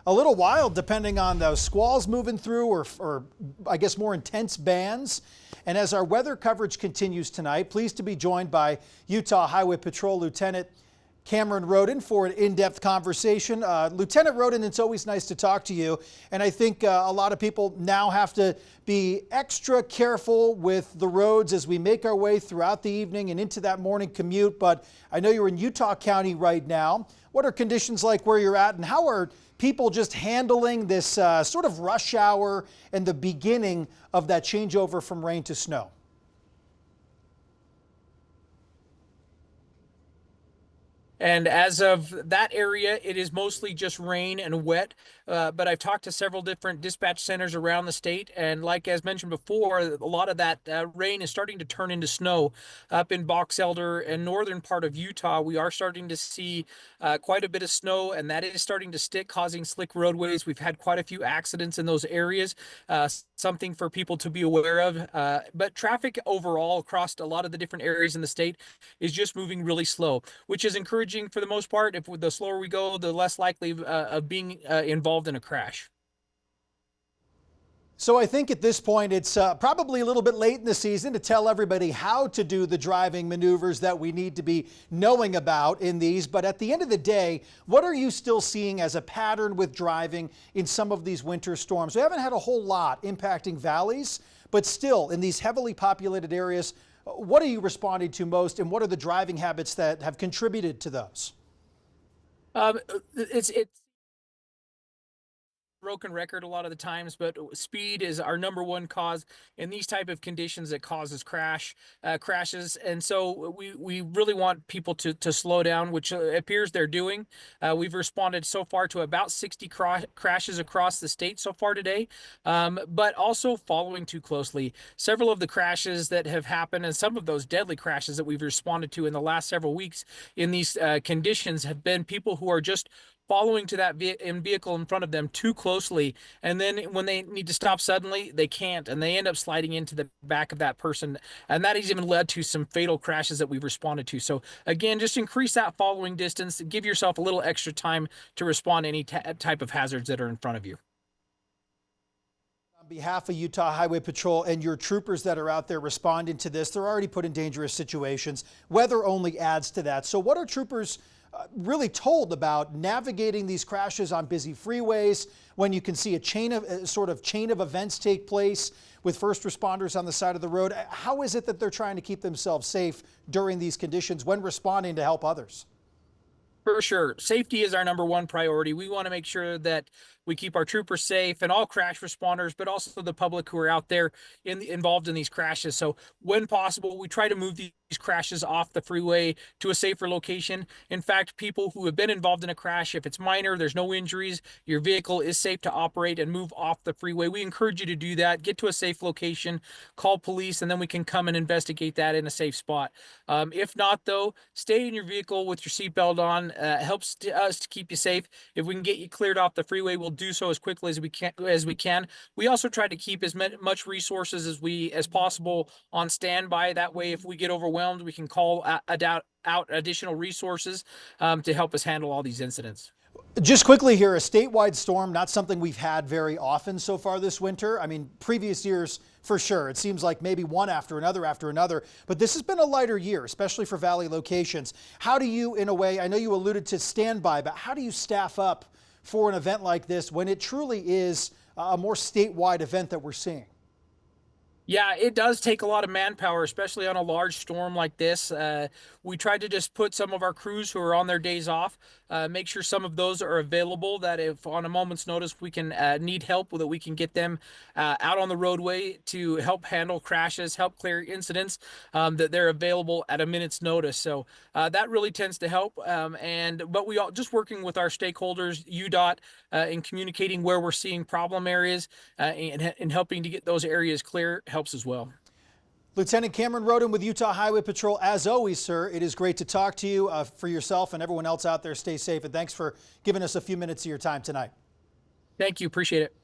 a little wild depending on those squalls moving through or I guess more intense bands. And as our weather coverage continues tonight, pleased to be joined by Utah Highway Patrol Lieutenant Cameron Roden for an in-depth conversation. Lieutenant Roden, it's always nice to talk to you. And I think a lot of people now have to be extra careful with the roads as we make our way throughout the evening and into that morning commute. But I know you're in Utah County right now. What are conditions like where you're at, and how are people just handling this sort of rush hour and the beginning of that changeover from rain to snow? And as of that area, it is mostly just rain and wet. But I've talked to several different dispatch centers around the state. And like as mentioned before, a lot of that rain is starting to turn into snow up in Box Elder and northern part of Utah. We are starting to see quite a bit of snow, and that is starting to stick, causing slick roadways. We've had quite a few accidents in those areas, something for people to be aware of. But traffic overall across a lot of the different areas in the state is just moving really slow, which is encouraging for the most part. If the slower we go, the less likely of being involved in a crash. So I think at this point it's probably a little bit late in the season to tell everybody how to do the driving maneuvers that we need to be knowing about in these. But at the end of the day, what are you still seeing as a pattern with driving in some of these winter storms? We haven't had a whole lot impacting valleys, but still in these heavily populated areas, what are you responding to most, and what are the driving habits that have contributed to those? It's broken record a lot of the times, but speed is our number one cause in these type of conditions that causes crashes. And so we really want people to slow down, which appears they're doing. We've responded so far to about 60 crashes across the state so far today, but also following too closely. Several of the crashes that have happened, and some of those deadly crashes that we've responded to in the last several weeks in these conditions, have been people who are just following to that vehicle in front of them too closely, and then when they need to stop suddenly, they can't, and they end up sliding into the back of that person, and that has even led to some fatal crashes that we've responded to. So again, just increase that following distance, give yourself a little extra time to respond to any type of hazards that are in front of you. On behalf of Utah Highway Patrol and your troopers that are out there responding to this, they're already put in dangerous situations. Weather only adds to that. So what are troopers really told about navigating these crashes on busy freeways when you can see a sort of chain of events take place with first responders on the side of the road? How is it that they're trying to keep themselves safe during these conditions when responding to help others? For sure. Safety is our number one priority. We want to make sure that we keep our troopers safe and all crash responders, but also the public who are out there involved in these crashes. So when possible, we try to move these crashes off the freeway to a safer location. In fact, people who have been involved in a crash, if it's minor, there's no injuries, your vehicle is safe to operate and move off the freeway, we encourage you to do that. Get to a safe location, call police, and then we can come and investigate that in a safe spot. If not, though, stay in your vehicle with your seatbelt on. Helps us to keep you safe. If we can get you cleared off the freeway, we'll do so as quickly as we can. We also try to keep as much resources as possible on standby. That way, if we get overwhelmed, we can call out additional resources to help us handle all these incidents. Just quickly here, a statewide storm, not something we've had very often so far this winter. I mean, previous years, for sure, it seems like maybe one after another, but this has been a lighter year, especially for valley locations. How do you, in a way, I know you alluded to standby, but how do you staff up for an event like this when it truly is a more statewide event that we're seeing? Yeah, it does take a lot of manpower, especially on a large storm like this. We tried to just put some of our crews who are on their days off, make sure some of those are available, that if on a moment's notice we can need help, that we can get them out on the roadway to help handle crashes, help clear incidents, that they're available at a minute's notice. So that really tends to help. But we all just working with our stakeholders, UDOT, in communicating where we're seeing problem areas and helping to get those areas clear helps as well. Lieutenant Cameron Roden with Utah Highway Patrol. As always, sir, it is great to talk to you. For yourself and everyone else out there, stay safe, and thanks for giving us a few minutes of your time tonight. Thank you. Appreciate it.